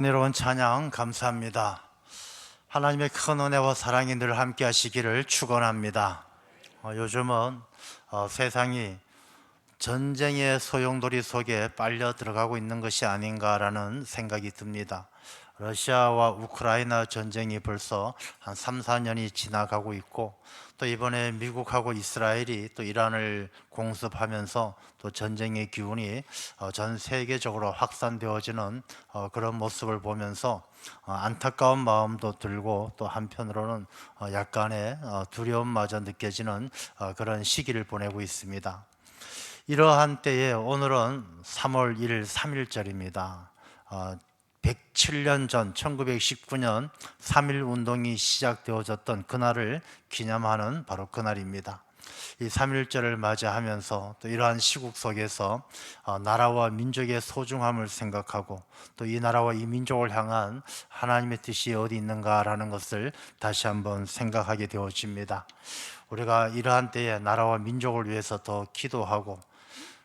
은혜로운 찬양 감사합니다. 하나님의 큰 은혜와 사랑이 늘 함께 하시기를 축원합니다. 요즘은 세상이 전쟁의 소용돌이 속에 빨려 들어가고 있는 것이 아닌가라는 생각이 듭니다. 러시아와 우크라이나 전쟁이 벌써 한 3, 4년이 지나가고 있고, 또 이번에 미국하고 이스라엘이 또 이란을 공습하면서 또 전쟁의 기운이 전 세계적으로 확산되어지는 그런 모습을 보면서 안타까운 마음도 들고, 또 한편으로는 약간의 두려움마저 느껴지는 그런 시기를 보내고 있습니다. 이러한 때에 오늘은 3월 1일 3일절입니다. 107년 전 1919년 3.1 운동이 시작되어졌던 그날을 기념하는 바로 그날입니다. 이 3.1절을 맞이하면서 또 이러한 시국 속에서 나라와 민족의 소중함을 생각하고, 또 이 나라와 이 민족을 향한 하나님의 뜻이 어디 있는가라는 것을 다시 한번 생각하게 되어집니다. 우리가 이러한 때에 나라와 민족을 위해서 더 기도하고,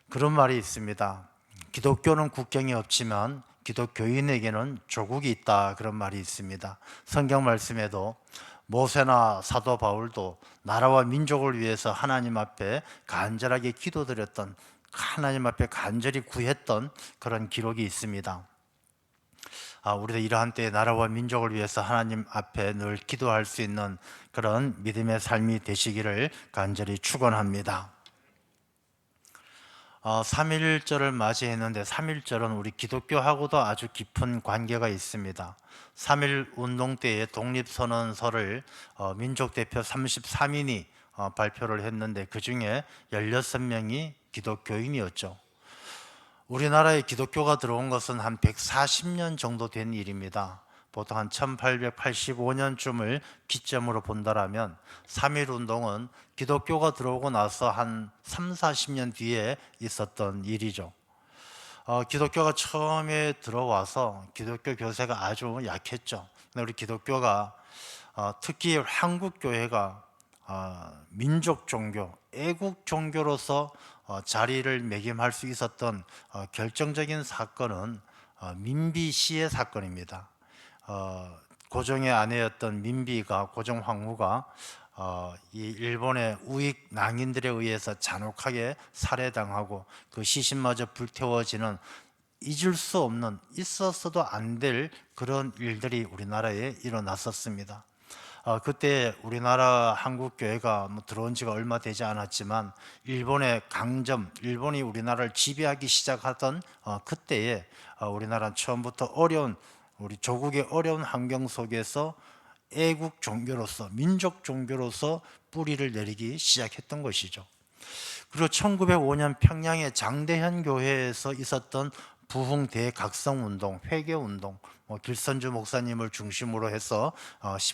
그런 말이 있습니다. 기독교는 국경이 없지만 기독교인에게는 조국이 있다, 그런 말이 있습니다. 성경 말씀에도 모세나 사도 바울도 나라와 민족을 위해서 하나님 앞에 간절하게 기도드렸던, 하나님 앞에 간절히 구했던 그런 기록이 있습니다. 우리도 이러한 때에 나라와 민족을 위해서 하나님 앞에 늘 기도할 수 있는 그런 믿음의 삶이 되시기를 간절히 축원합니다. 3.1절을 맞이했는데, 3.1절은 우리 기독교하고도 아주 깊은 관계가 있습니다. 3.1 운동 때에 독립선언서를 민족대표 33인이 발표를 했는데, 그 중에 16명이 기독교인이었죠. 우리나라에 기독교가 들어온 것은 한 140년 정도 된 일입니다. 보통 한 1885년쯤을 기점으로 본다라면 3.1 운동은 기독교가 들어오고 나서 한 3, 40년 뒤에 있었던 일이죠. 기독교가 처음에 들어와서 기독교 교세가 아주 약했죠. 근데 우리 기독교가 특히 한국 교회가 민족 종교, 애국 종교로서 자리를 매김할 수 있었던 결정적인 사건은 민비시의 사건입니다. 고종의 아내였던 민비가, 고종 황후가 이 일본의 우익 낭인들에 의해서 잔혹하게 살해당하고 그 시신마저 불태워지는, 잊을 수 없는, 있어서도 안 될 그런 일들이 우리나라에 일어났었습니다. 그때 우리나라 한국교회가 들어온 지가 얼마 되지 않았지만, 일본의 강점, 일본이 우리나라를 지배하기 시작하던 그때에 우리나라는 처음부터 어려운, 우리 조국의 어려운 환경 속에서 애국 종교로서, 민족 종교로서 뿌리를 내리기 시작했던 것이죠. 그리고 1905년 평양의 장대현 교회에서 있었던 부흥 대각성 운동, 회개 운동, 길선주 목사님을 중심으로 해서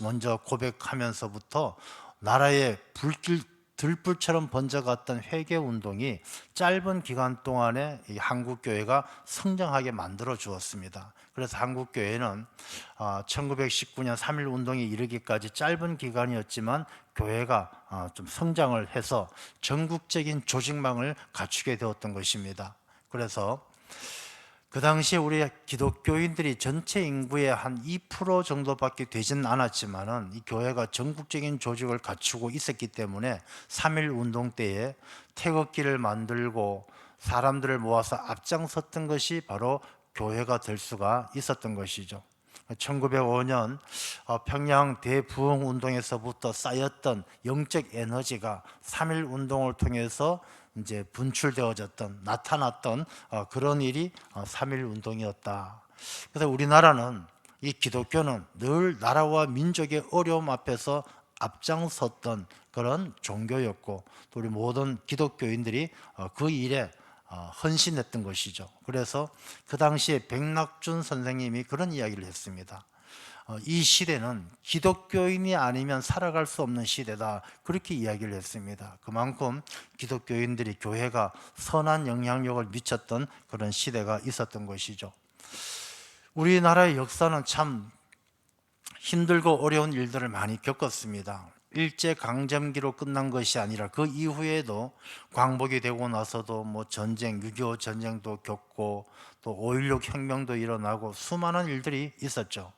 먼저 고백하면서부터 나라의 불길 들불처럼 번져갔던 회개 운동이 짧은 기간 동안에 이 한국 교회가 성장하게 만들어 주었습니다. 그래서 한국 교회는 1919년 3.1 운동이 이르기까지 짧은 기간이었지만 교회가 좀 성장을 해서 전국적인 조직망을 갖추게 되었던 것입니다. 그래서 그 당시에 우리 기독교인들이 전체 인구의 한 2% 정도밖에 되지는 않았지만은 이 교회가 전국적인 조직을 갖추고 있었기 때문에 3.1 운동 때에 태극기를 만들고 사람들을 모아서 앞장섰던 것이 바로 교회가 될 수가 있었던 것이죠. 1905년 평양 대부흥 운동에서부터 쌓였던 영적 에너지가 3.1 운동을 통해서 이제 분출되어졌던, 나타났던 그런 일이 3.1 운동이었다. 그래서 우리나라는, 이 기독교는 늘 나라와 민족의 어려움 앞에서 앞장섰던 그런 종교였고, 또 우리 모든 기독교인들이 그 일에 헌신했던 것이죠. 그래서 그 당시에 백낙준 선생님이 그런 이야기를 했습니다. 이 시대는 기독교인이 아니면 살아갈 수 없는 시대다, 그렇게 이야기를 했습니다. 그만큼 기독교인들이, 교회가 선한 영향력을 미쳤던 그런 시대가 있었던 것이죠. 우리나라의 역사는 참 힘들고 어려운 일들을 많이 겪었습니다. 일제강점기로 끝난 것이 아니라 그 이후에도 광복이 되고 나서도 전쟁, 6.25 전쟁도 겪고, 또 5.16 혁명도 일어나고 수많은 일들이 있었죠.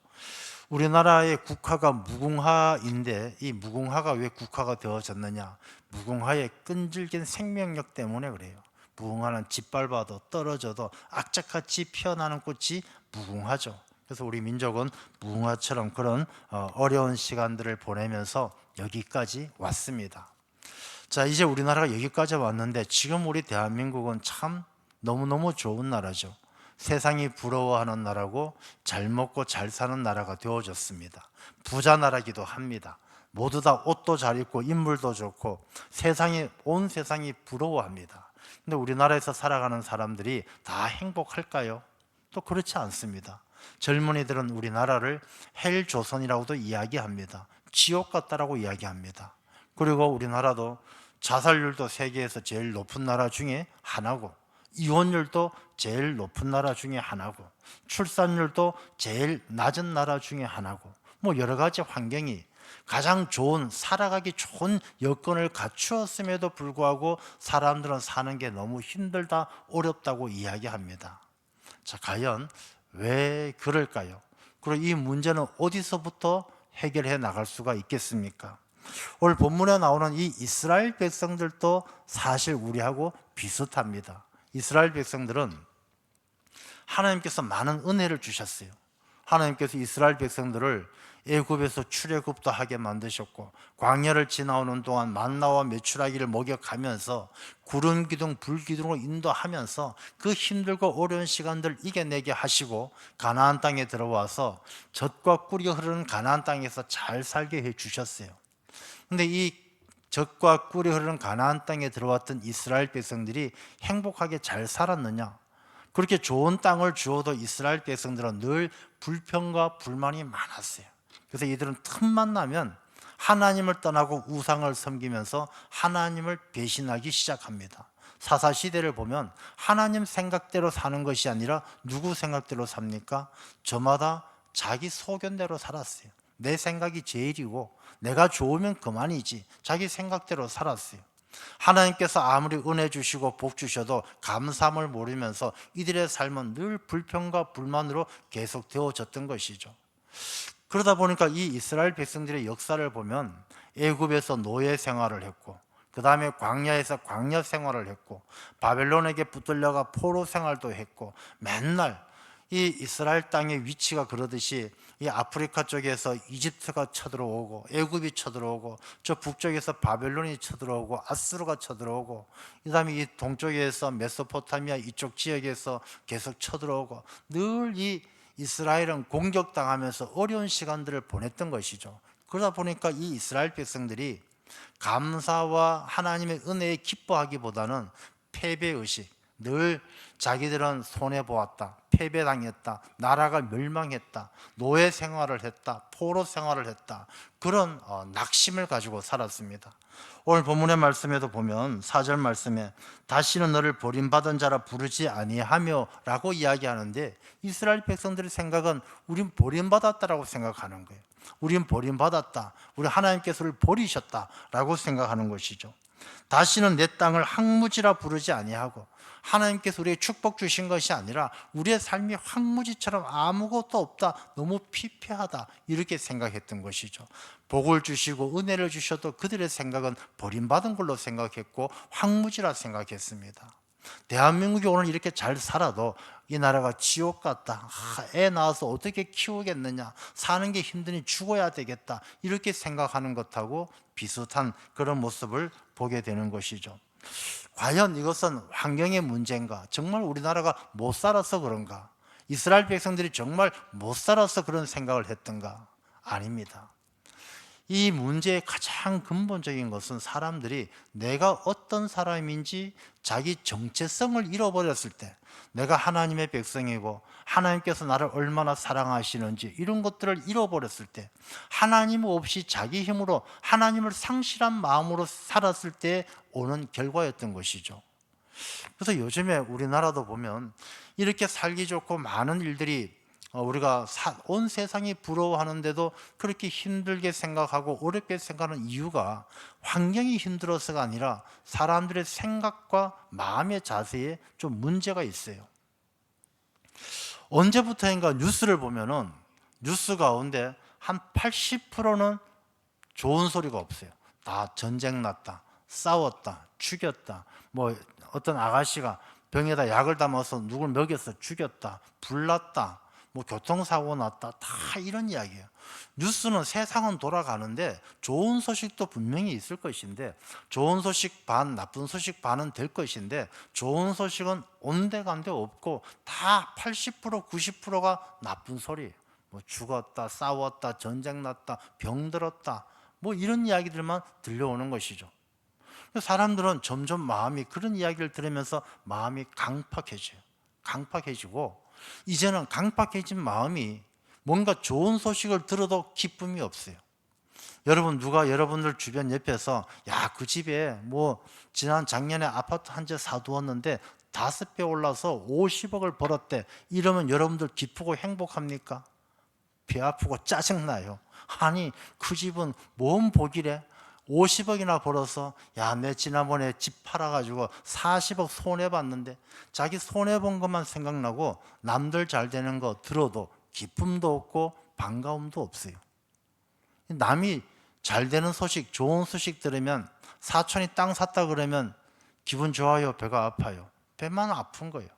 우리나라의 국화가 무궁화인데 이 무궁화가 왜 국화가 되어졌느냐? 무궁화의 끈질긴 생명력 때문에 그래요. 무궁화는 짓밟아도 떨어져도 악착같이 피어나는 꽃이 무궁화죠. 그래서 우리 민족은 무궁화처럼 그런 어려운 시간들을 보내면서 여기까지 왔습니다. 자, 이제 우리나라가 여기까지 왔는데 지금 우리 대한민국은 참 너무너무 좋은 나라죠. 세상이 부러워하는 나라고 잘 먹고 잘 사는 나라가 되어졌습니다. 부자 나라기도 합니다. 모두 다 옷도 잘 입고 인물도 좋고 온 세상이 부러워합니다. 근데 우리나라에서 살아가는 사람들이 다 행복할까요? 또 그렇지 않습니다. 젊은이들은 우리나라를 헬조선이라고도 이야기합니다. 지옥 같다라고 이야기합니다. 그리고 우리나라도 자살률도 세계에서 제일 높은 나라 중에 하나고, 이혼율도 제일 높은 나라 중에 하나고, 출산율도 제일 낮은 나라 중에 하나고, 뭐 여러 가지 환경이 가장 좋은, 살아가기 좋은 여건을 갖추었음에도 불구하고 사람들은 사는 게 너무 힘들다, 어렵다고 이야기합니다. 자, 과연 왜 그럴까요? 그리고 이 문제는 어디서부터 해결해 나갈 수가 있겠습니까? 오늘 본문에 나오는 이 이스라엘 백성들도 사실 우리하고 비슷합니다. 이스라엘 백성들은 하나님께서 많은 은혜를 주셨어요. 하나님께서 이스라엘 백성들을 애굽에서 출애굽도 하게 만드셨고, 광야를 지나오는 동안 만나와 메추라기를 먹여가면서 구름 기둥 불 기둥으로 인도하면서 그 힘들고 어려운 시간들을 이겨내게 하시고 가나안 땅에 들어와서 젖과 꿀이 흐르는 가나안 땅에서 잘 살게 해 주셨어요. 근데 이 젖과 꿀이 흐르는 가나안 땅에 들어왔던 이스라엘 백성들이 행복하게 잘 살았느냐? 그렇게 좋은 땅을 주어도 이스라엘 백성들은 늘 불평과 불만이 많았어요. 그래서 이들은 틈만 나면 하나님을 떠나고 우상을 섬기면서 하나님을 배신하기 시작합니다. 사사시대를 보면 하나님 생각대로 사는 것이 아니라 누구 생각대로 삽니까? 저마다 자기 소견대로 살았어요. 내 생각이 제일이고 내가 좋으면 그만이지, 자기 생각대로 살았어요. 하나님께서 아무리 은혜 주시고 복 주셔도 감사함을 모르면서 이들의 삶은 늘 불평과 불만으로 계속 되어졌던 것이죠. 그러다 보니까 이 이스라엘 백성들의 역사를 보면 애굽에서 노예 생활을 했고, 그 다음에 광야에서 광야 생활을 했고, 바벨론에게 붙들려가 포로 생활도 했고, 맨날 이 이스라엘 땅의 위치가 그러듯이 이 아프리카 쪽에서 이집트가 쳐들어오고, 애굽이 쳐들어오고, 저 북쪽에서 바벨론이 쳐들어오고, 아수르가 쳐들어오고, 그 다음에 이 동쪽에서 메소포타미아 이쪽 지역에서 계속 쳐들어오고, 늘 이 이스라엘은 공격당하면서 어려운 시간들을 보냈던 것이죠. 그러다 보니까 이 이스라엘 백성들이 감사와 하나님의 은혜에 기뻐하기보다는 패배의식, 늘 자기들은 손해보았다, 패배당했다, 나라가 멸망했다, 노예 생활을 했다, 포로 생활을 했다, 그런 낙심을 가지고 살았습니다. 오늘 본문의 말씀에도 보면 4절 말씀에 다시는 너를 버림받은 자라 부르지 아니하며 라고 이야기하는데, 이스라엘 백성들의 생각은 우린 버림받았다라고 생각하는 거예요. 우린 버림받았다, 우리 하나님께서 우리를 버리셨다라고 생각하는 것이죠. 다시는 내 땅을 황무지라 부르지 아니하고, 하나님께서 우리에게 축복 주신 것이 아니라 우리의 삶이 황무지처럼 아무것도 없다, 너무 피폐하다, 이렇게 생각했던 것이죠. 복을 주시고 은혜를 주셔도 그들의 생각은 버림받은 걸로 생각했고 황무지라 생각했습니다. 대한민국이 오늘 이렇게 잘 살아도 이 나라가 지옥 같다, 애 낳아서 어떻게 키우겠느냐, 사는 게 힘드니 죽어야 되겠다, 이렇게 생각하는 것하고 비슷한 그런 모습을 보게 되는 것이죠. 과연 이것은 환경의 문제인가? 정말 우리나라가 못 살아서 그런가? 이스라엘 백성들이 정말 못 살아서 그런 생각을 했던가? 아닙니다. 이 문제의 가장 근본적인 것은 사람들이 내가 어떤 사람인지 자기 정체성을 잃어버렸을 때, 내가 하나님의 백성이고 하나님께서 나를 얼마나 사랑하시는지 이런 것들을 잃어버렸을 때, 하나님 없이 자기 힘으로 하나님을 상실한 마음으로 살았을 때 오는 결과였던 것이죠. 그래서 요즘에 우리나라도 보면 이렇게 살기 좋고 많은 일들이 우리가 온 세상이 부러워하는데도 그렇게 힘들게 생각하고 어렵게 생각하는 이유가 환경이 힘들어서가 아니라 사람들의 생각과 마음의 자세에 좀 문제가 있어요. 언제부터인가 뉴스를 보면은 뉴스 가운데 한 80%는 좋은 소리가 없어요. 다 전쟁 났다, 싸웠다, 죽였다, 뭐 어떤 아가씨가 병에다 약을 담아서 누굴 먹여서 죽였다, 불났다, 뭐 교통사고 났다, 다 이런 이야기예요. 뉴스는 세상은 돌아가는데 좋은 소식도 분명히 있을 것인데, 좋은 소식 반, 나쁜 소식 반은 될 것인데, 좋은 소식은 온데간데 없고 다 80%, 90%가 나쁜 소리예요. 뭐 죽었다, 싸웠다, 전쟁 났다, 병들었다, 뭐 이런 이야기들만 들려오는 것이죠. 사람들은 점점 마음이, 그런 이야기를 들으면서 마음이 강팍해져요. 강팍해지고 이제는 강팍해진 마음이 뭔가 좋은 소식을 들어도 기쁨이 없어요. 여러분, 누가 여러분들 주변 옆에서 야, 그 집에 뭐 지난 작년에 아파트 한 채 사두었는데 5배 올라서 50억을 벌었대, 이러면 여러분들 기쁘고 행복합니까? 배 아프고 짜증나요. 아니, 그 집은 뭔 복이래? 50억이나 벌어서, 야, 내 지난번에 집 팔아가지고 40억 손해봤는데, 자기 손해본 것만 생각나고 남들 잘 되는 거 들어도 기쁨도 없고 반가움도 없어요. 남이 잘 되는 소식, 좋은 소식 들으면, 사촌이 땅 샀다 그러면 기분 좋아요, 배가 아파요? 배만 아픈 거예요.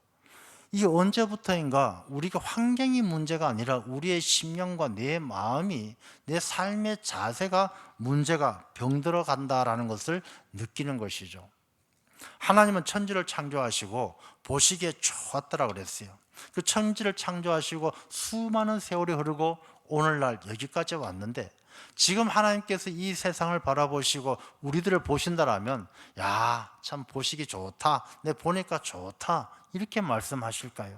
이게 언제부터인가 우리가 환경이 문제가 아니라 우리의 심령과 내 마음이, 내 삶의 자세가 문제가 병들어 간다라는 것을 느끼는 것이죠. 하나님은 천지를 창조하시고 보시기에 좋았더라 그랬어요. 그 천지를 창조하시고 수많은 세월이 흐르고 오늘날 여기까지 왔는데, 지금 하나님께서 이 세상을 바라보시고 우리들을 보신다라면 야, 참 보시기 좋다, 내 보니까 좋다, 이렇게 말씀하실까요?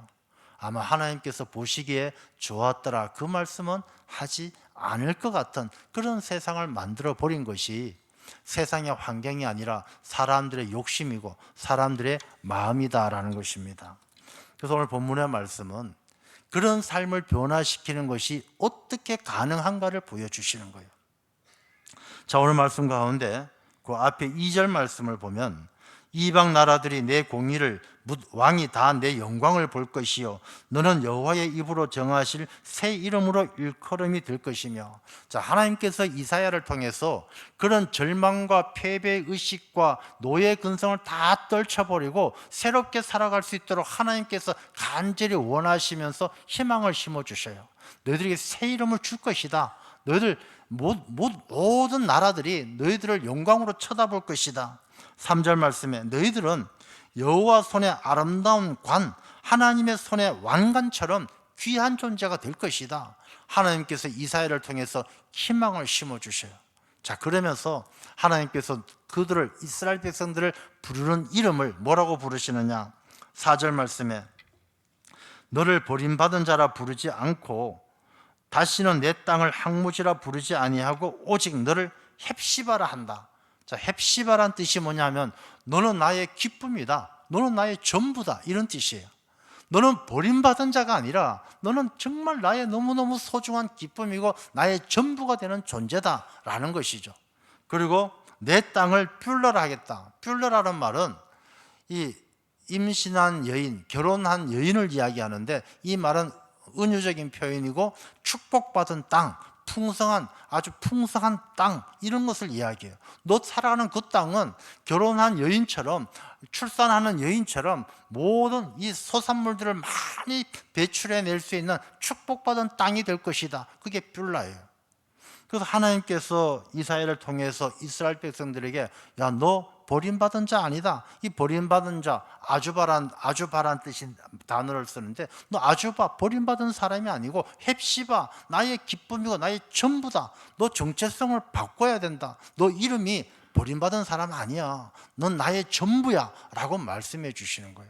아마 하나님께서 보시기에 좋았더라, 그 말씀은 하지 않을 것 같은 그런 세상을 만들어 버린 것이 세상의 환경이 아니라 사람들의 욕심이고 사람들의 마음이다라는 것입니다. 그래서 오늘 본문의 말씀은 그런 삶을 변화시키는 것이 어떻게 가능한가를 보여주시는 거예요. 자, 오늘 말씀 가운데 그 앞에 2절 말씀을 보면, 이방 나라들이 내 공의를 묻 왕이 다 내 영광을 볼 것이요 너는 여호와의 입으로 정하실 새 이름으로 일컬음이 될 것이며. 자, 하나님께서 이사야를 통해서 그런 절망과 패배 의식과 노예 근성을 다 떨쳐버리고 새롭게 살아갈 수 있도록 하나님께서 간절히 원하시면서 희망을 심어주셔요. 너희들에게 새 이름을 줄 것이다. 너희들 모든 나라들이 너희들을 영광으로 쳐다볼 것이다. 3절 말씀에 너희들은 여호와 손의 아름다운 관, 하나님의 손의 왕관처럼 귀한 존재가 될 것이다. 하나님께서 이사야를 통해서 희망을 심어주셔요. 자, 그러면서 하나님께서 그들을, 이스라엘 백성들을 부르는 이름을 뭐라고 부르시느냐? 4절 말씀에 너를 버림받은 자라 부르지 않고 다시는 내 땅을 항무지라 부르지 아니하고 오직 너를 헵시바라 한다. 자, 헵시바란 뜻이 뭐냐면 너는 나의 기쁨이다, 너는 나의 전부다, 이런 뜻이에요. 너는 버림받은 자가 아니라 너는 정말 나의 너무너무 소중한 기쁨이고 나의 전부가 되는 존재다 라는 것이죠. 그리고 내 땅을 뷸러라 하겠다. 뷸러라는 말은 이 임신한 여인, 결혼한 여인을 이야기하는데, 이 말은 은유적인 표현이고 축복받은 땅, 풍성한, 아주 풍성한 땅, 이런 것을 이야기해요. 너 살아가는 그 땅은 결혼한 여인처럼, 출산하는 여인처럼 모든 이 소산물들을 많이 배출해낼 수 있는 축복받은 땅이 될 것이다. 그게 뷸라예요. 그래서 하나님께서 이사야를 통해서 이스라엘 백성들에게 야, 너 버림받은 자 아니다. 이 버림받은 자, 아주바란 뜻인 단어를 쓰는데, 너 아주바, 버림받은 사람이 아니고 헵시바, 나의 기쁨이고 나의 전부다. 너 정체성을 바꿔야 된다. 너 이름이 버림받은 사람 아니야. 넌 나의 전부야 라고 말씀해 주시는 거예요.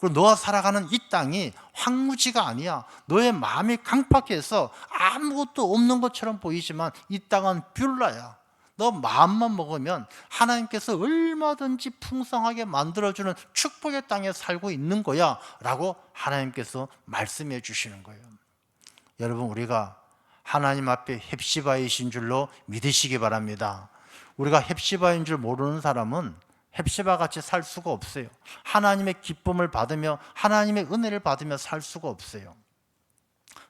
그리고 너가 살아가는 이 땅이 황무지가 아니야. 너의 마음이 강팍해서 아무것도 없는 것처럼 보이지만 이 땅은 뷸라야. 너 마음만 먹으면 하나님께서 얼마든지 풍성하게 만들어주는 축복의 땅에 살고 있는 거야 라고 하나님께서 말씀해 주시는 거예요. 여러분, 우리가 하나님 앞에 헵시바이신 줄로 믿으시기 바랍니다. 우리가 헵시바인 줄 모르는 사람은 헵시바 같이 살 수가 없어요. 하나님의 기쁨을 받으며 하나님의 은혜를 받으며 살 수가 없어요.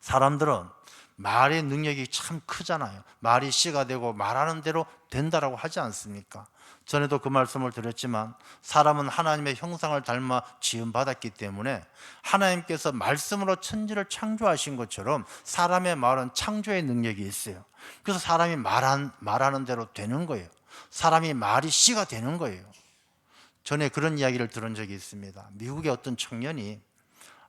사람들은 말의 능력이 참 크잖아요. 말이 씨가 되고 말하는 대로 된다라고 하지 않습니까? 전에도 그 말씀을 드렸지만 사람은 하나님의 형상을 닮아 지음받았기 때문에 하나님께서 말씀으로 천지를 창조하신 것처럼 사람의 말은 창조의 능력이 있어요. 그래서 사람이 말하는 대로 되는 거예요. 사람이 말이 씨가 되는 거예요. 전에 그런 이야기를 들은 적이 있습니다. 미국의 어떤 청년이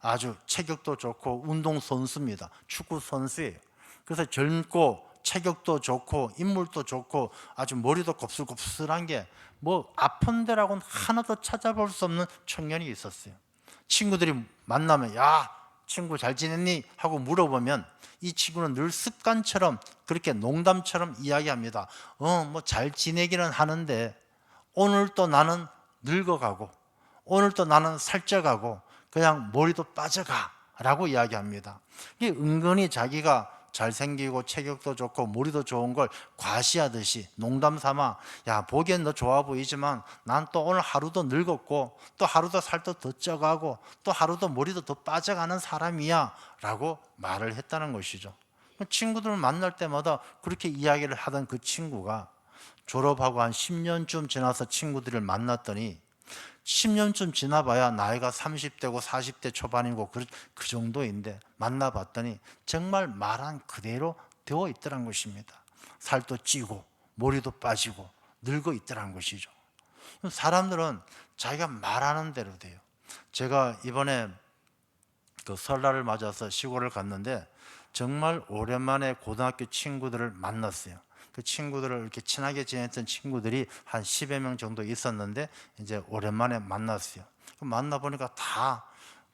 아주 체격도 좋고 운동선수입니다. 축구 선수예요. 그래서 젊고 체격도 좋고 인물도 좋고 아주 머리도 곱슬곱슬한 게 뭐 아픈 데라고는 하나도 찾아볼 수 없는 청년이 있었어요. 친구들이 만나면 야 친구 잘 지냈니? 하고 물어보면 이 친구는 늘 습관처럼 그렇게 농담처럼 이야기합니다. 뭐 잘 지내기는 하는데 오늘 또 나는 늙어가고 오늘 또 나는 살쪄가고 그냥 머리도 빠져가 라고 이야기합니다. 이게 은근히 자기가 잘생기고 체격도 좋고 머리도 좋은 걸 과시하듯이 농담 삼아 야 보기엔 너 좋아 보이지만 난 또 오늘 하루도 늙었고 또 하루도 살도 더 쪄가고 또 하루도 머리도 더 빠져가는 사람이야 라고 말을 했다는 것이죠. 친구들을 만날 때마다 그렇게 이야기를 하던 그 친구가 졸업하고 한 10년쯤 지나서 친구들을 만났더니 10년쯤 지나봐야 나이가 30대고 40대 초반이고 그 정도인데 만나봤더니 정말 말한 그대로 되어 있더란 것입니다. 살도 찌고 머리도 빠지고 늙어 있더란 것이죠. 사람들은 자기가 말하는 대로 돼요. 제가 이번에 그 설날을 맞아서 시골을 갔는데 정말 오랜만에 고등학교 친구들을 만났어요. 그 친구들을 이렇게 친하게 지냈던 친구들이 한 10여 명 정도 있었는데 이제 오랜만에 만났어요. 만나보니까 다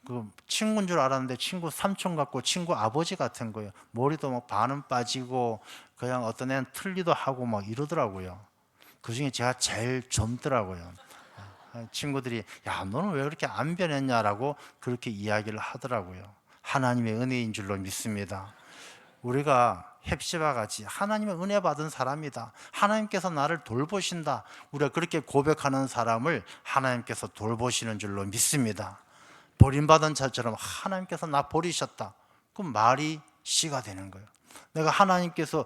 그 친구인 줄 알았는데 친구 삼촌 같고 친구 아버지 같은 거예요. 머리도 막 반은 빠지고 그냥 어떤 애는 틀리도 하고 막 이러더라고요. 그중에 제가 제일 젊더라고요. 친구들이 야 너는 왜 그렇게 안 변했냐라고 그렇게 이야기를 하더라고요. 하나님의 은혜인 줄로 믿습니다. 우리가 헵시바 같이 하나님의 은혜 받은 사람이다. 하나님께서 나를 돌보신다. 우리가 그렇게 고백하는 사람을 하나님께서 돌보시는 줄로 믿습니다. 버림받은 자처럼 하나님께서 나 버리셨다. 그럼 말이 씨가 되는 거예요. 내가 하나님께서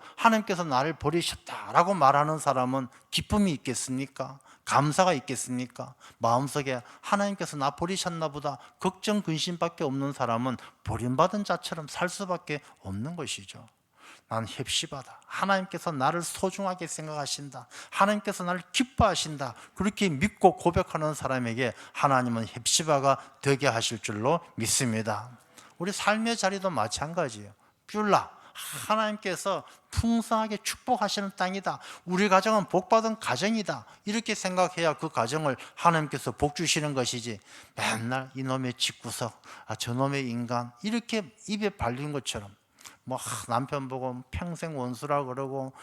나를 버리셨다라고 말하는 사람은 기쁨이 있겠습니까? 감사가 있겠습니까? 마음속에 하나님께서 나 버리셨나 보다 걱정 근심밖에 없는 사람은 버림받은 자처럼 살 수밖에 없는 것이죠. 난 헵시바다. 하나님께서 나를 소중하게 생각하신다. 하나님께서 나를 기뻐하신다. 그렇게 믿고 고백하는 사람에게 하나님은 헵시바가 되게 하실 줄로 믿습니다. 우리 삶의 자리도 마찬가지예요. 뷸라, 하나님께서 풍성하게 축복하시는 땅이다. 우리 가정은 복받은 가정이다. 이렇게 생각해야 그 가정을 하나님께서 복 주시는 것이지 맨날 이놈의 집구석, 저놈의 인간 이렇게 입에 발린 것처럼 뭐 남편 보고 평생 원수라 그러고.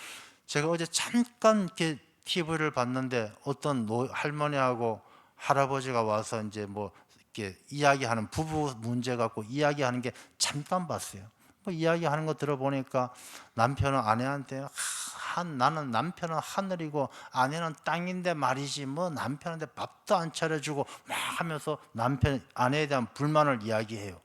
제가 어제 잠깐 이렇게 TV를 봤는데 어떤 할머니하고 할아버지가 와서 이제 뭐 이렇게 이야기하는 부부 문제 갖고 이야기하는 게 잠깐 봤어요. 뭐 이야기하는 거 들어보니까 남편은 아내한테 나는 남편은 하늘이고 아내는 땅인데 말이지 뭐 남편한테 밥도 안 차려주고 막 하면서 아내에 대한 불만을 이야기해요.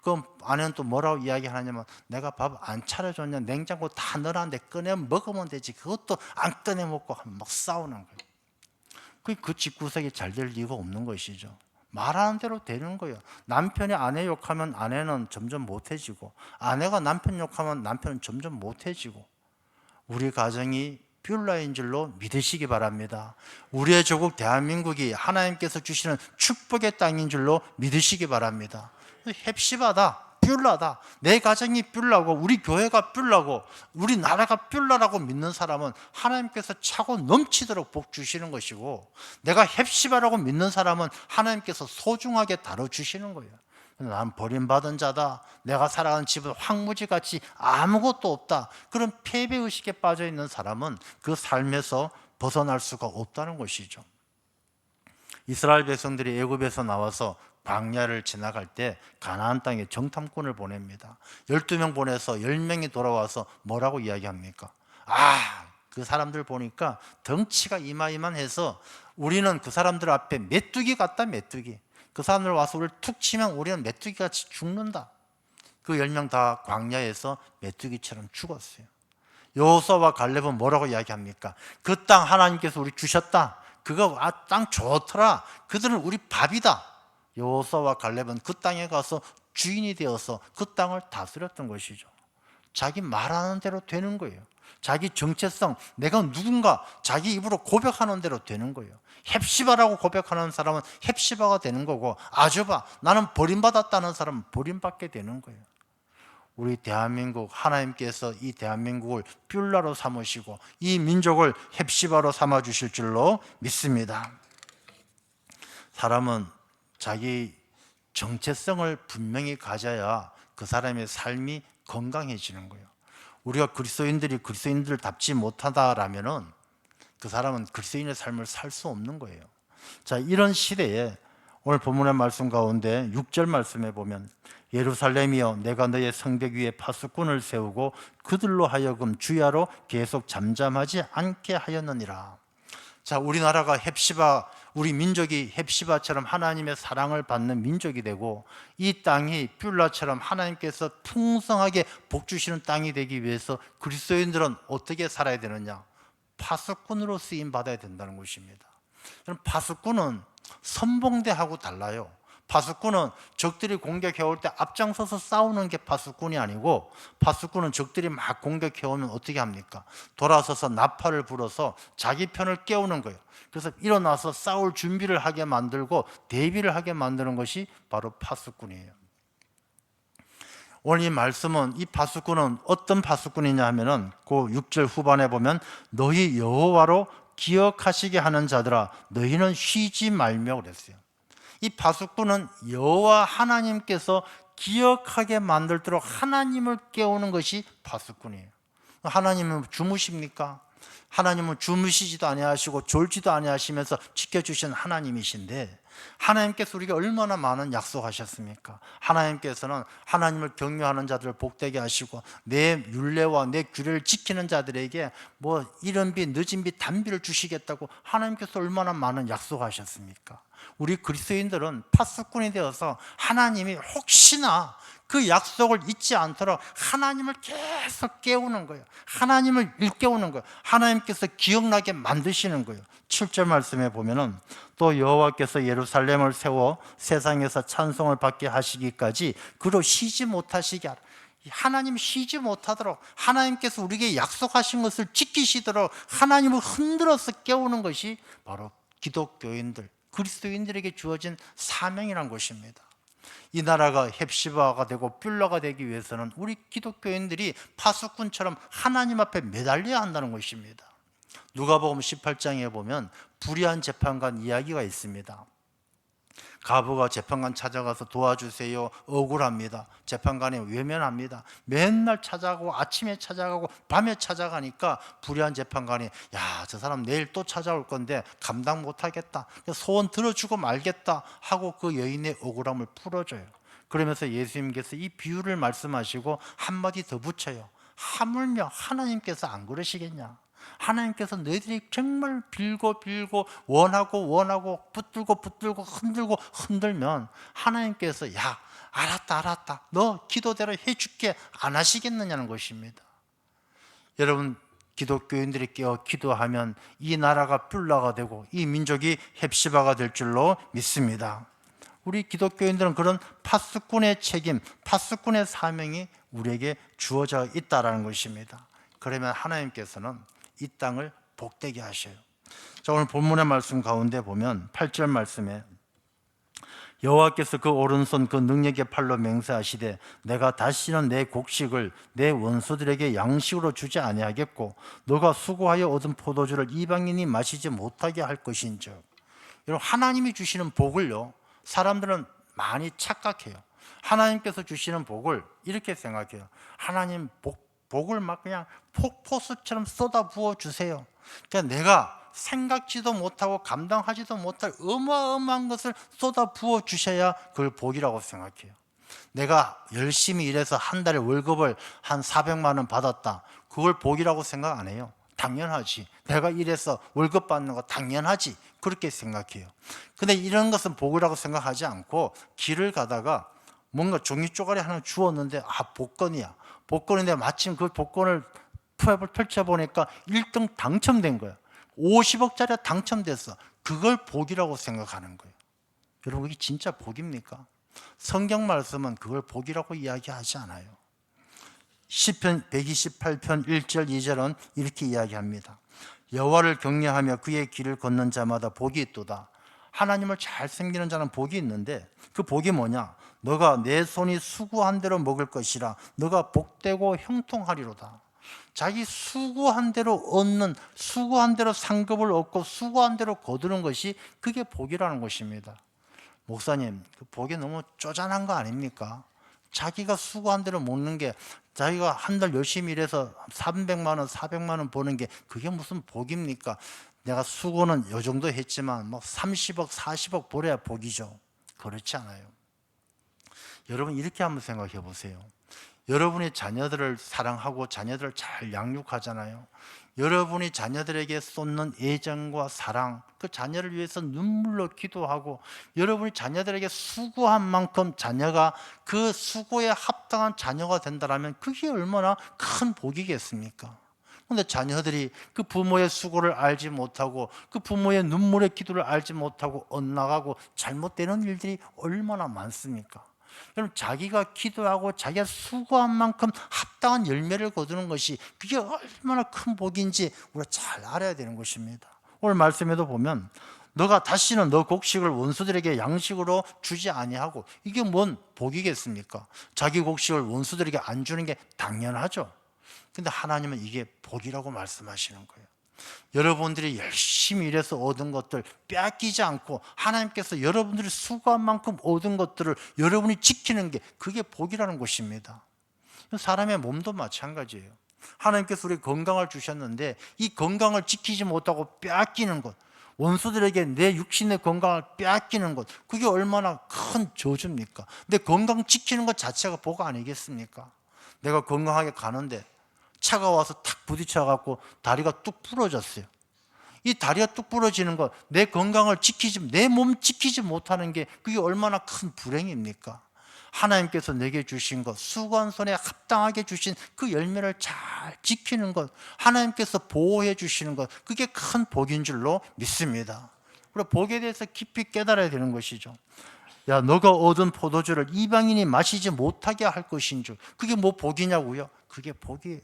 그럼 아내는 또 뭐라고 이야기하냐면 내가 밥 안 차려줬냐 냉장고 다 넣어놨는데 꺼내 먹으면 되지 그것도 안 꺼내 먹고 막 싸우는 거예요. 그 집구석이 잘 될 리가 없는 것이죠. 말하는 대로 되는 거예요. 남편이 아내 욕하면 아내는 점점 못해지고 아내가 남편 욕하면 남편은 점점 못해지고 우리 가정이 뷸라인 줄로 믿으시기 바랍니다. 우리의 조국 대한민국이 하나님께서 주시는 축복의 땅인 줄로 믿으시기 바랍니다. 헵시바다, 뷸라다. 내 가정이 뷸라고 우리 교회가 뷸라고 우리 나라가 뷸라라고 믿는 사람은 하나님께서 차고 넘치도록 복 주시는 것이고 내가 헵시바라고 믿는 사람은 하나님께서 소중하게 다뤄주시는 거예요. 난 버림받은 자다. 내가 살아가는 집은 황무지같이 아무것도 없다. 그런 패배의식에 빠져있는 사람은 그 삶에서 벗어날 수가 없다는 것이죠. 이스라엘 백성들이 애굽에서 나와서 광야를 지나갈 때 가나안 땅에 정탐꾼을 보냅니다. 12명 보내서 10명이 돌아와서 뭐라고 이야기합니까? 그 사람들 보니까 덩치가 이만해서 우리는 그 사람들 앞에 메뚜기 같다, 메뚜기. 그 사람들 와서 우리를 툭 치면 우리는 메뚜기같이 죽는다. 그 10명 다 광야에서 메뚜기처럼 죽었어요. 여호수아와 갈렙은 뭐라고 이야기합니까? 그 땅 하나님께서 우리 주셨다. 그거 땅 좋더라. 그들은 우리 밥이다. 여호수아와 갈렙은 그 땅에 가서 주인이 되어서 그 땅을 다스렸던 것이죠. 자기 말하는 대로 되는 거예요. 자기 정체성, 내가 누군가 자기 입으로 고백하는 대로 되는 거예요. 헵시바라고 고백하는 사람은 헵시바가 되는 거고, 아주바, 나는 버림받았다는 사람은 버림받게 되는 거예요. 우리 대한민국, 하나님께서 이 대한민국을 뷸라로 삼으시고 이 민족을 헵시바로 삼아 주실 줄로 믿습니다. 사람은 자기 정체성을 분명히 가져야 그 사람의 삶이 건강해지는 거예요. 우리가 그리스도인들답지 못하다라면은 그 사람은 그리스도인의 삶을 살 수 없는 거예요. 자, 이런 시대에 오늘 본문의 말씀 가운데 6절 말씀에 보면 예루살렘이여 내가 너의 성벽 위에 파수꾼을 세우고 그들로 하여금 주야로 계속 잠잠하지 않게 하였느니라. 자, 우리나라가 헵시바, 우리 민족이 헵시바처럼 하나님의 사랑을 받는 민족이 되고 이 땅이 뷸라처럼 하나님께서 풍성하게 복 주시는 땅이 되기 위해서 그리스도인들은 어떻게 살아야 되느냐? 파수꾼으로 쓰임 받아야 된다는 것입니다. 그럼 파수꾼은 선봉대하고 달라요. 파수꾼은 적들이 공격해올 때 앞장서서 싸우는 게 파수꾼이 아니고, 파수꾼은 적들이 막 공격해오면 어떻게 합니까? 돌아서서 나팔을 불어서 자기 편을 깨우는 거예요. 그래서 일어나서 싸울 준비를 하게 만들고 대비를 하게 만드는 것이 바로 파수꾼이에요. 오늘 이 말씀은 이 파수꾼은 어떤 파수꾼이냐 하면은 그 6절 후반에 보면 너희 여호와로 기억하시게 하는 자들아 너희는 쉬지 말며 그랬어요. 이 파수꾼은 여호와 하나님께서 기억하게 만들도록 하나님을 깨우는 것이 파수꾼이에요. 하나님은 주무십니까? 하나님은 주무시지도 아니하시고 졸지도 아니하시면서 지켜주신 하나님이신데, 하나님께서 우리에게 얼마나 많은 약속하셨습니까? 하나님께서는 하나님을 경외하는 자들을 복되게 하시고 내 율례와 내 규례를 지키는 자들에게 뭐 이른 비 늦은 비 단비를 주시겠다고 하나님께서 얼마나 많은 약속하셨습니까? 우리 그리스도인들은 파수꾼이 되어서 하나님이 혹시나 그 약속을 잊지 않도록 하나님을 계속 깨우는 거예요. 하나님을 일깨우는 거예요. 하나님께서 기억나게 만드시는 거예요. 7절 말씀에 보면은 또 여호와께서 예루살렘을 세워 세상에서 찬송을 받게 하시기까지 그로 쉬지 못하시게 하라. 하나님 쉬지 못하도록 하나님께서 우리에게 약속하신 것을 지키시도록 하나님을 흔들어서 깨우는 것이 바로 기독교인들, 그리스도인들에게 주어진 사명이란 것입니다. 이 나라가 헵시바가 되고 뷸라가 되기 위해서는 우리 기독교인들이 파수꾼처럼 하나님 앞에 매달려야 한다는 것입니다. 누가복음 18장에 보면 불의한 재판관 이야기가 있습니다. 가부가 재판관 찾아가서 도와주세요. 억울합니다. 재판관이 외면합니다. 맨날 찾아가고 아침에 찾아가고 밤에 찾아가니까 불의한 재판관이 야, 저 사람 내일 또 찾아올 건데 감당 못하겠다. 소원 들어주고 말겠다 하고 그 여인의 억울함을 풀어줘요. 그러면서 예수님께서 이 비유를 말씀하시고 한마디 더 붙여요. 하물며 하나님께서 안 그러시겠냐? 하나님께서 너희들이 정말 빌고 원하고 붙들고 흔들고 흔들면 하나님께서 야, 알았다 너 기도대로 해줄게 안 하시겠느냐는 것입니다. 여러분, 기독교인들이 깨어 기도하면 이 나라가 뷸라가 되고 이 민족이 헵시바가 될 줄로 믿습니다. 우리 기독교인들은 그런 파수꾼의 책임, 파수꾼의 사명이 우리에게 주어져 있다는 것입니다. 그러면 하나님께서는 이 땅을 복되게 하셔요. 자, 오늘 본문의 말씀 가운데 보면 8절 말씀에 여호와께서 그 오른손 그 능력의 팔로 맹세하시되 내가 다시는 내 곡식을 내 원수들에게 양식으로 주지 아니하겠고 너가 수고하여 얻은 포도주를 이방인이 마시지 못하게 할 것인즉. 여러분, 하나님이 주시는 복을요, 사람들은 많이 착각해요. 하나님께서 주시는 복을 이렇게 생각해요. 하나님 복을 막 그냥 폭포수처럼 쏟아 부어 주세요. 그러니까 내가 생각지도 못하고 감당하지도 못할 어마어마한 것을 쏟아 부어 주셔야 그걸 복이라고 생각해요. 내가 열심히 일해서 한 달에 월급을 한 400만 원 받았다. 그걸 복이라고 생각 안 해요. 당연하지. 내가 일해서 월급 받는 거 당연하지. 그렇게 생각해요. 근데 이런 것은 복이라고 생각하지 않고 길을 가다가 뭔가 종이 쪼가리 하나 주었는데 복권이야. 복권인데 마침 그 복권을 펼쳐보니까 1등 당첨된 거야. 50억짜리 당첨됐어. 그걸 복이라고 생각하는 거예요. 여러분, 이게 진짜 복입니까? 성경 말씀은 그걸 복이라고 이야기하지 않아요. 시편 128편 1절 2절은 이렇게 이야기합니다. 여호와를 경외하며 그의 길을 걷는 자마다 복이 있도다. 하나님을 잘 섬기는 자는 복이 있는데 그 복이 뭐냐? 너가 내 손이 수고한 대로 먹을 것이라. 너가 복되고 형통하리로다. 자기 수고한 대로 얻는, 수고한 대로 상급을 얻고 수고한 대로 거두는 것이 그게 복이라는 것입니다. 목사님, 그 복이 너무 쪼잔한 거 아닙니까? 자기가 수고한 대로 먹는 게, 자기가 한 달 열심히 일해서 300만 원, 400만 원 버는 게 그게 무슨 복입니까? 내가 수고는 요 정도 했지만 뭐 30억, 40억 벌어야 복이죠. 그렇지 않아요. 여러분, 이렇게 한번 생각해 보세요. 여러분이 자녀들을 사랑하고 자녀들을 잘 양육하잖아요. 여러분이 자녀들에게 쏟는 애정과 사랑, 그 자녀를 위해서 눈물로 기도하고 여러분이 자녀들에게 수고한 만큼 자녀가 그 수고에 합당한 자녀가 된다면 그게 얼마나 큰 복이겠습니까? 그런데 자녀들이 그 부모의 수고를 알지 못하고 그 부모의 눈물의 기도를 알지 못하고 엇나가고 잘못되는 일들이 얼마나 많습니까? 여러분, 자기가 기도하고 자기가 수고한 만큼 합당한 열매를 거두는 것이 그게 얼마나 큰 복인지 우리가 잘 알아야 되는 것입니다. 오늘 말씀에도 보면 너가 다시는 너 곡식을 원수들에게 양식으로 주지 아니하고, 이게 뭔 복이겠습니까? 자기 곡식을 원수들에게 안 주는 게 당연하죠. 근데 하나님은 이게 복이라고 말씀하시는 거예요. 여러분들이 열심히 일해서 얻은 것들 빼앗기지 않고 하나님께서 여러분들이 수고한 만큼 얻은 것들을 여러분이 지키는 게 그게 복이라는 것입니다. 사람의 몸도 마찬가지예요. 하나님께서 우리 건강을 주셨는데 이 건강을 지키지 못하고 빼앗기는 것, 원수들에게 내 육신의 건강을 빼앗기는 것, 그게 얼마나 큰 저주입니까? 내 건강 지키는 것 자체가 복 아니겠습니까? 내가 건강하게 가는데 차가 와서 탁 부딪혀갖고 다리가 뚝 부러졌어요. 이 다리가 뚝 부러지는 것, 내 건강을 지키지, 내 몸 지키지 못하는 게 그게 얼마나 큰 불행입니까? 하나님께서 내게 주신 것, 수고한 손에 합당하게 주신 그 열매를 잘 지키는 것, 하나님께서 보호해 주시는 것, 그게 큰 복인 줄로 믿습니다. 우리가 복에 대해서 깊이 깨달아야 되는 것이죠. 야, 너가 얻은 포도주를 이방인이 마시지 못하게 할 것인 줄, 그게 뭐 복이냐고요? 그게 복이에요.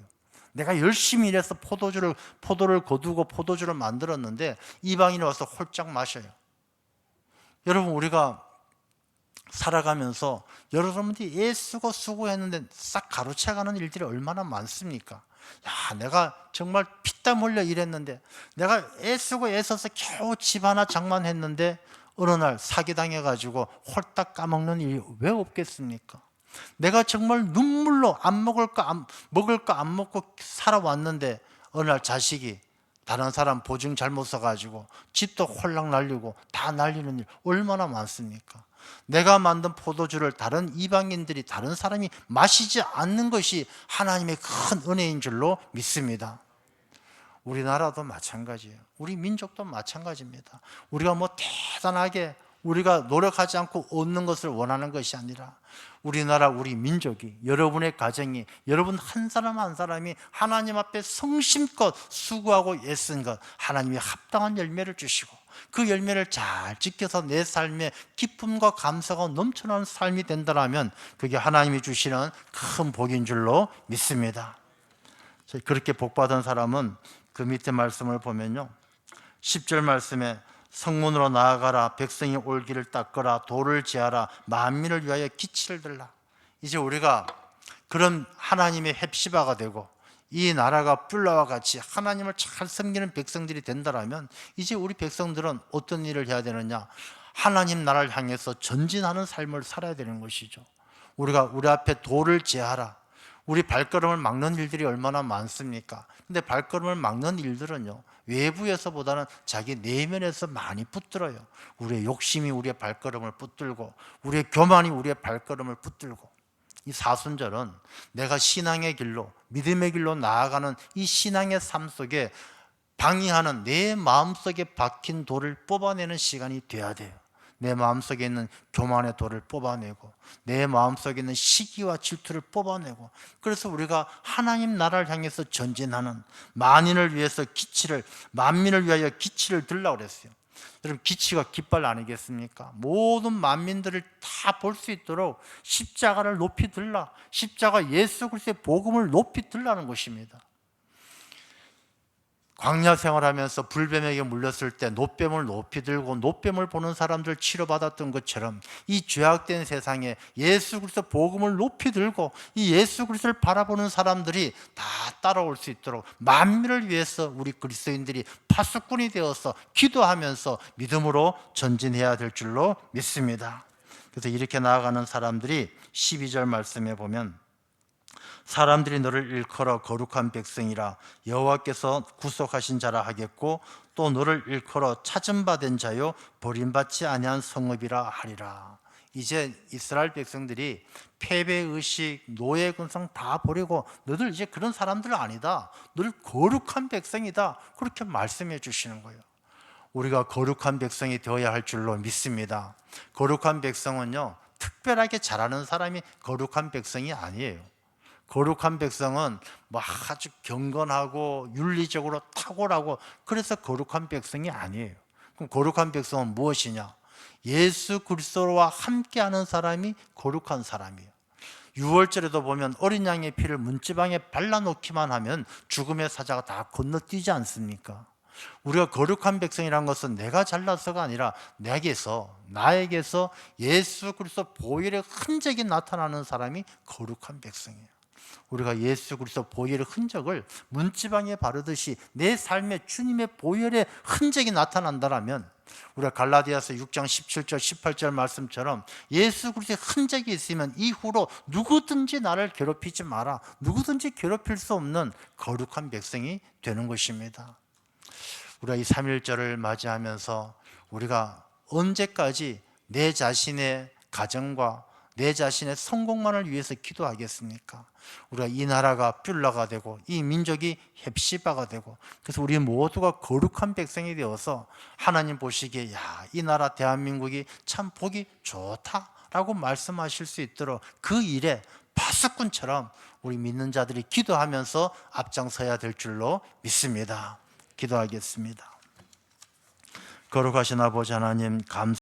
내가 열심히 일해서 포도를 거두고 포도주를 만들었는데 이방인이 와서 홀짝 마셔요. 여러분, 우리가 살아가면서 여러분들이 애쓰고 수고했는데 싹 가로채가는 일들이 얼마나 많습니까? 야, 내가 정말 피땀 흘려 일했는데, 내가 애쓰고 애써서 겨우 집 하나 장만했는데 어느 날 사기당해가지고 홀딱 까먹는 일이 왜 없겠습니까? 내가 정말 눈물로 먹을까 안 먹고 살아왔는데 어느 날 자식이 다른 사람 보증 잘못 써가지고 집도 홀랑 날리고 다 날리는 일 얼마나 많습니까? 내가 만든 포도주를 다른 이방인들이, 다른 사람이 마시지 않는 것이 하나님의 큰 은혜인 줄로 믿습니다. 우리나라도 마찬가지예요. 우리 민족도 마찬가지입니다. 우리가 뭐 대단하게 우리가 노력하지 않고 얻는 것을 원하는 것이 아니라 우리나라, 우리 민족이, 여러분의 가정이, 여러분 한 사람 한 사람이 하나님 앞에 성심껏 수고하고 애쓴 것, 하나님이 합당한 열매를 주시고 그 열매를 잘 지켜서 내 삶에 기쁨과 감사가 넘쳐나는 삶이 된다면 그게 하나님이 주시는 큰 복인 줄로 믿습니다. 그렇게 복받은 사람은 그 밑에 말씀을 보면요, 10절 말씀에 성문으로 나아가라, 백성이 올 길을 닦으라, 돌을 제하라, 만민을 위하여 기치를 들라. 이제 우리가 그런 하나님의 헵시바가 되고 이 나라가 뿔라와 같이 하나님을 잘 섬기는 백성들이 된다면 이제 우리 백성들은 어떤 일을 해야 되느냐? 하나님 나라를 향해서 전진하는 삶을 살아야 되는 것이죠. 우리가 우리 앞에 돌을 제하라, 우리 발걸음을 막는 일들이 얼마나 많습니까? 근데 발걸음을 막는 일들은요, 외부에서보다는 자기 내면에서 많이 붙들어요. 우리의 욕심이 우리의 발걸음을 붙들고, 우리의 교만이 우리의 발걸음을 붙들고. 이 사순절은 내가 신앙의 길로, 믿음의 길로 나아가는 이 신앙의 삶 속에 방해하는 내 마음속에 박힌 돌을 뽑아내는 시간이 돼야 돼요. 내 마음속에 있는 교만의 돌을 뽑아내고, 내 마음속에 있는 시기와 질투를 뽑아내고, 그래서 우리가 하나님 나라를 향해서 전진하는, 만인을 위해서 기치를, 만민을 위하여 기치를 들라고 그랬어요. 여러분, 기치가 깃발 아니겠습니까? 모든 만민들을 다 볼 수 있도록 십자가를 높이 들라, 십자가 예수 그리스도의 복음을 높이 들라는 것입니다. 광야 생활하면서 불뱀에게 물렸을 때 노뱀을 높이 들고 노뱀을 보는 사람들 치료받았던 것처럼, 이 죄악된 세상에 예수 그리스도 복음을 높이 들고 이 예수 그리스도를 바라보는 사람들이 다 따라올 수 있도록 만민을 위해서 우리 그리스도인들이 파수꾼이 되어서 기도하면서 믿음으로 전진해야 될 줄로 믿습니다. 그래서 이렇게 나아가는 사람들이 12절 말씀에 보면, 사람들이 너를 일컬어 거룩한 백성이라 여호와께서 구속하신 자라 하겠고, 또 너를 일컬어 찾은 바 된 자요 버림받지 아니한 성읍이라 하리라. 이제 이스라엘 백성들이 패배의식, 노예근성 다 버리고 너들 이제 그런 사람들 아니다, 너를 거룩한 백성이다, 그렇게 말씀해 주시는 거예요. 우리가 거룩한 백성이 되어야 할 줄로 믿습니다. 거룩한 백성은요, 특별하게 잘하는 사람이 거룩한 백성이 아니에요. 거룩한 백성은 아주 경건하고 윤리적으로 탁월하고, 그래서 거룩한 백성이 아니에요. 그럼 거룩한 백성은 무엇이냐? 예수 그리스도와 함께하는 사람이 거룩한 사람이에요. 유월절에도 보면 어린 양의 피를 문지방에 발라놓기만 하면 죽음의 사자가 다 건너뛰지 않습니까? 우리가 거룩한 백성이라는 것은 내가 잘나서가 아니라 나에게서 예수 그리스도 보혈의 흔적이 나타나는 사람이 거룩한 백성이에요. 우리가 예수 그리스도 보혈의 흔적을 문지방에 바르듯이 내 삶에 주님의 보혈의 흔적이 나타난다라면, 우리가 갈라디아서 6장 17절 18절 말씀처럼 예수 그리스도의 흔적이 있으면 이후로 누구든지 나를 괴롭히지 마라, 누구든지 괴롭힐 수 없는 거룩한 백성이 되는 것입니다. 우리가 이 3.1절을 맞이하면서 우리가 언제까지 내 자신의 가정과 내 자신의 성공만을 위해서 기도하겠습니까? 우리가 이 나라가 뷸라가 되고 이 민족이 헵시바가 되고, 그래서 우리 모두가 거룩한 백성이 되어서 하나님 보시기에 이 나라 대한민국이 참 보기 좋다라고 말씀하실 수 있도록 그 일에 파수꾼처럼 우리 믿는 자들이 기도하면서 앞장서야 될 줄로 믿습니다. 기도하겠습니다. 거룩하신 아버지 하나님, 감사합니다.